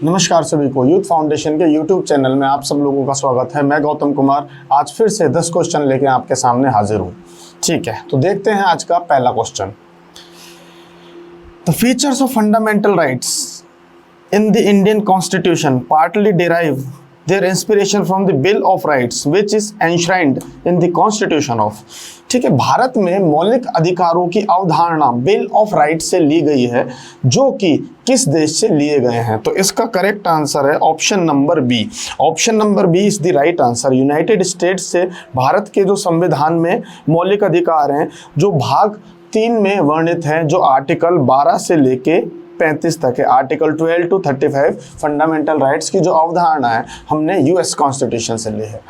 नमस्कार सभी को, यूथ फाउंडेशन के यूट्यूब चैनल में आप सब लोगों का स्वागत है। मैं गौतम कुमार आज फिर से 10 क्वेश्चन लेके आपके सामने हाजिर हूँ। ठीक है, तो देखते हैं आज का पहला question. The features of fundamental rights in the Indian constitution partly derive their inspiration from the Bill of Rights which is enshrined in the Constitution of। ठीक है, भारत में मौलिक अधिकारों की अवधारणा बिल ऑफ राइट से ली गई है, जो कि किस देश से लिए गए हैं? तो इसका करेक्ट आंसर है option number B. Option number B is the right answer. United States से भारत के जो संविधान में मौलिक अधिकार हैं, जो भाग 3 में वर्णित हैं, जो आर्टिकल 12 से लेके 35 तक है, आर्टिकल 12 to 35 फंडामेंटल राइट्स की जो अवधारणा है हमने यूएस कॉन्स्टिट्यूशन से ली है।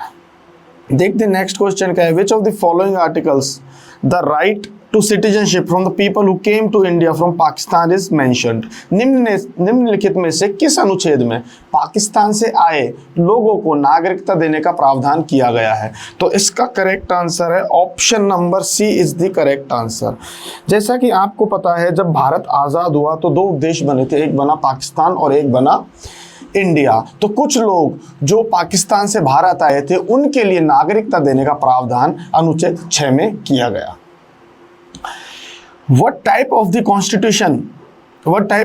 देखते हैं नेक्स्ट क्वेश्चन क्या है। Which of the following articles the right to citizenship from the people who came to India from Pakistan is mentioned. निम्नलिखित में से किस अनुच्छेद में पाकिस्तान से आए लोगों को नागरिकता देने का प्रावधान किया गया है? तो इसका करेक्ट आंसर है option number C is the correct answer. जैसा कि आपको पता है, जब भारत आज़ाद हुआ तो 2 देश बने थे, एक बना पाकिस्तान और एक बना इंडिया। तो कुछ लोग जो पाकिस्तान से भारत आए थे उनके लिए नागरिकता देने का प्रावधान अनुच्छेद 6 में किया गया। What type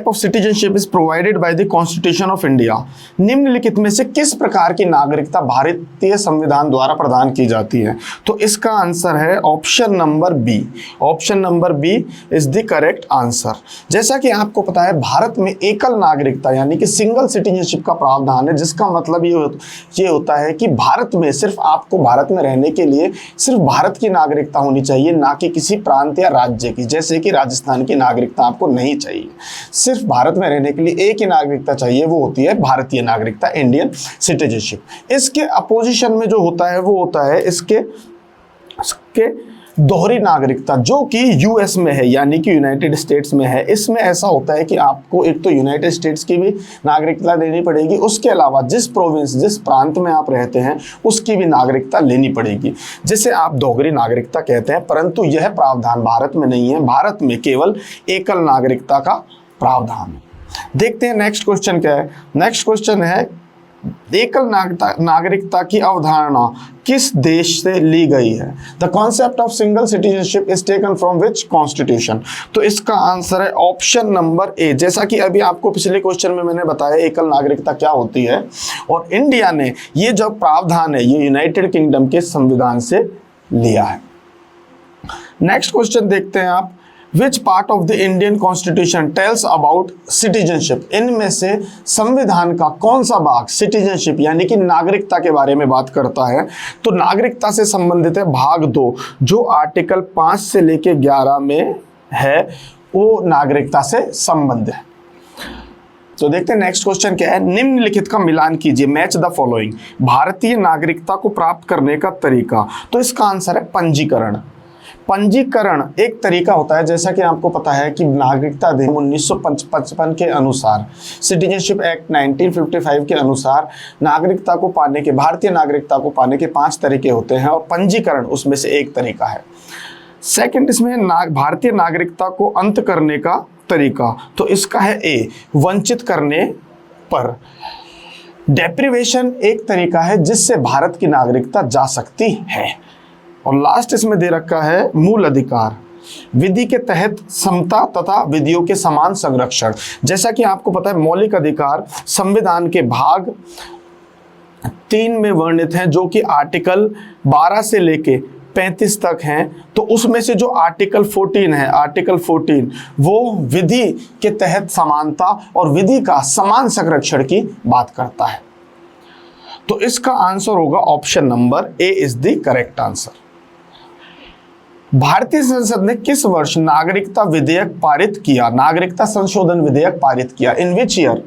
of citizenship is provided by the Constitution of India? निम्नलिखित में से किस प्रकार की नागरिकता भारतीय संविधान द्वारा प्रदान की जाती है? तो इसका आंसर है option number B. Option number B is the correct answer. जैसा कि आपको पता है, भारत में एकल नागरिकता यानी कि सिंगल सिटीजनशिप का प्रावधान है, जिसका मतलब ये होता है कि भारत में सिर्फ आपको भारत में रहने के लिए सिर्फ भारत की नागरिकता होनी चाहिए, ना कि किसी प्रांत या राज्य की। जैसे कि राजस्थान की नागरिकता आपको नहीं चाहिए, सिर्फ भारत में रहने के लिए एक ही नागरिकता चाहिए, वो होती है भारतीय नागरिकता, इंडियन सिटीजनशिप। इसके अपोजिशन में जो होता है वो होता है इसके दोहरी नागरिकता, जो कि यूएस में है यानी कि यूनाइटेड स्टेट्स में है। इसमें ऐसा होता है कि आपको एक तो यूनाइटेड स्टेट्स की भी नागरिकता देनी पड़ेगी, उसके अलावा जिस प्रोविंस जिस प्रांत में आप रहते हैं उसकी भी नागरिकता लेनी पड़ेगी, जिसे आप दोहरी नागरिकता कहते हैं। परंतु यह प्रावधान भारत में नहीं है, भारत में केवल एकल नागरिकता का प्रावधान है। देखते हैं नेक्स्ट क्वेश्चन क्या है। नेक्स्ट क्वेश्चन है, एकल नागरिकता की अवधारणा किस देश से ली गई है? The concept of single citizenship is taken from which constitution? तो इसका आंसर है ऑप्शन नंबर ए। जैसा कि अभी आपको पिछले क्वेश्चन में मैंने बताया एकल नागरिकता क्या होती है, और इंडिया ने ये जो प्रावधान है ये यूनाइटेड किंगडम के संविधान से लिया है। नेक्स्ट क्वेश्चन देखते हैं आप। Which part of the Indian Constitution tells about citizenship? इनमें से संविधान का कौन सा भाग सिटीजनशिप यानी कि नागरिकता के बारे में बात करता है? तो नागरिकता से संबंधित है भाग 2, जो आर्टिकल 5 से लेके 11 में है, वो नागरिकता से संबंध है। तो देखते हैं नेक्स्ट क्वेश्चन क्या है। निम्नलिखित का मिलान कीजिए, मैच द फॉलोइंग। भारतीय नागरिकता को प्राप्त करने का तरीका, तो इसका आंसर है पंजीकरण। पंजीकरण एक तरीका होता है, जैसा कि आपको पता है कि नागरिकता अधिनियम 1955 के अनुसार, सिटीजनशिप एक्ट 1955 के अनुसार नागरिकता को पाने के, भारतीय नागरिकता को पाने के 5 तरीके होते हैं, और पंजीकरण उसमें से एक तरीका है। सेकंड, इसमें भारतीय नागरिकता को अंत करने का तरीका, तो इसका है ए, वंचित करने पर। डेप्रिवेशन एक तरीका है जिससे भारत की नागरिकता जा सकती है। और लास्ट इसमें दे रखा है मूल अधिकार, विधि के तहत समता तथा विधियों के समान संरक्षण। जैसा कि आपको पता है, मौलिक अधिकार संविधान के भाग 3 में वर्णित हैं, जो कि आर्टिकल 12 से लेके 35 तक हैं। तो उसमें से जो आर्टिकल 14 है, आर्टिकल 14 वो विधि के तहत समानता और विधि का समान संरक्षण की बात करता है। तो इसका आंसर होगा option number A is the correct answer. भारतीय संसद ने किस वर्ष नागरिकता विधेयक पारित किया, नागरिकता संशोधन विधेयक पारित किया? In which year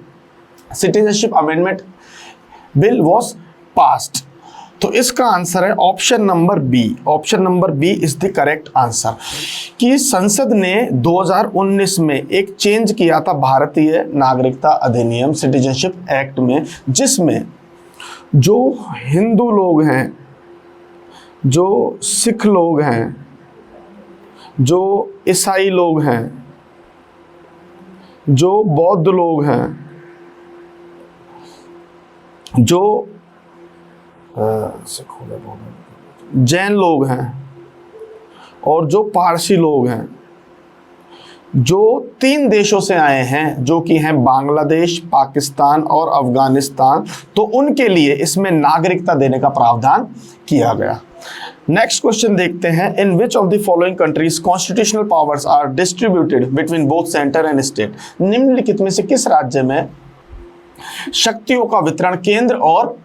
citizenship amendment bill was passed? तो इसका आंसर है option number B. Option number B is the correct answer. कि संसद ने 2019 में एक चेंज किया था भारतीय नागरिकता अधिनियम सिटीजनशिप एक्ट में, जिसमें जो हिंदू लोग हैं, जो सिख लोग हैं, जो ईसाई लोग हैं, जो बौद्ध लोग हैं, जो जैन लोग हैं और जो पारसी लोग हैं, जो 3 देशों से आए हैं, जो कि हैं बांग्लादेश, पाकिस्तान और अफगानिस्तान, तो उनके लिए इसमें नागरिकता देने का प्रावधान किया गया। नेक्स्ट क्वेश्चन देखते हैं, in which of the following countries constitutional powers are distributed between both centre and state. निम्नलिखित में से किस राज्य में शक्तियों का वितरण केंद्र और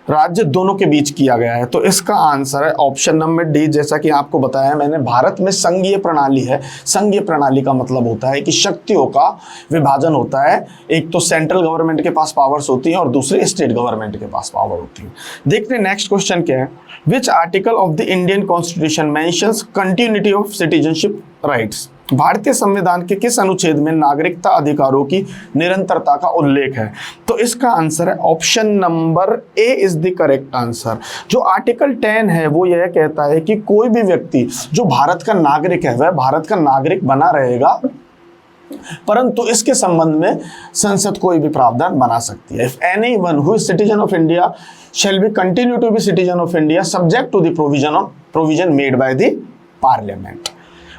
राज्य दोनों के बीच किया गया है? तो इसका आंसर है ऑप्शन नंबर डी। जैसा कि आपको बताया मैंने, भारत में संघीय प्रणाली है। संघीय प्रणाली का मतलब होता है कि शक्तियों का विभाजन होता है, एक तो सेंट्रल गवर्नमेंट के पास पावर्स होती हैं और दूसरी स्टेट गवर्नमेंट के पास पावर होती है। देखते हैं नेक्स्ट क्वेश्चन क्या है, which article of the Indian constitution mentions continuity of citizenship rights. भारतीय संविधान के किस अनुच्छेद में नागरिकता अधिकारों की निरंतरता का उल्लेख है? तो इसका आंसर है option number A is the correct answer. जो आर्टिकल 10 है वो यह कहता है कि कोई भी व्यक्ति जो भारत का नागरिक है वह भारत का नागरिक बना रहेगा, परंतु इसके संबंध में संसद कोई भी प्रावधान बना सकती है। If anyone who is citizen of India shall be continue to be citizen of India subject to the provision made by the parliament।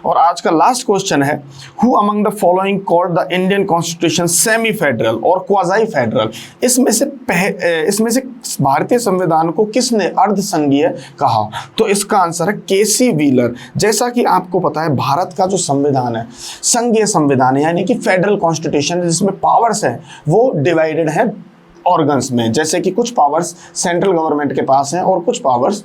और आज का लास्ट क्वेश्चन है, who among the following called the Indian constitution semi federal और quasi federal. इसमें से भारतीय संविधान को किसने अर्ध संघीय कहा? तो इसका आंसर है केसी व्हीलर। जैसा कि आपको पता है, भारत का जो संविधान है संघीय संविधान है, यानी कि फेडरल कॉन्स्टिट्यूशन, जिसमें पावर्स है वो डिवाइडेड है ऑर्गन्स में। जैसे कि कुछ पावर्स सेंट्रल गवर्नमेंट के पास हैं और कुछ पावर्स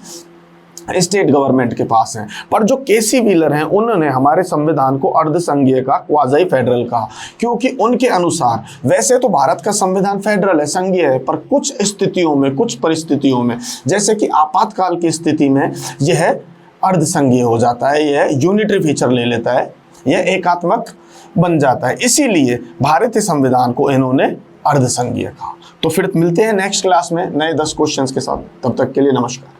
स्टेट गवर्नमेंट के पास हैं। पर जो केसी व्हीलर हैं उन्होंने हमारे संविधान को अर्ध संघीय का, क्वाज़ाई फेडरल कहा, क्योंकि उनके अनुसार वैसे तो भारत का संविधान फेडरल है, संघीय है, पर कुछ स्थितियों में, कुछ परिस्थितियों में, जैसे कि आपातकाल की स्थिति में यह अर्ध संघीय हो जाता है, यह यूनिटरी फीचर ले लेता है, यह एकात्मक बन जाता है। इसीलिए भारतीय संविधान को इन्होंने अर्ध संघीय कहा। तो फिर मिलते हैं नेक्स्ट क्लास में नए 10 क्वेश्चंस के साथ। तब तक के लिए नमस्कार।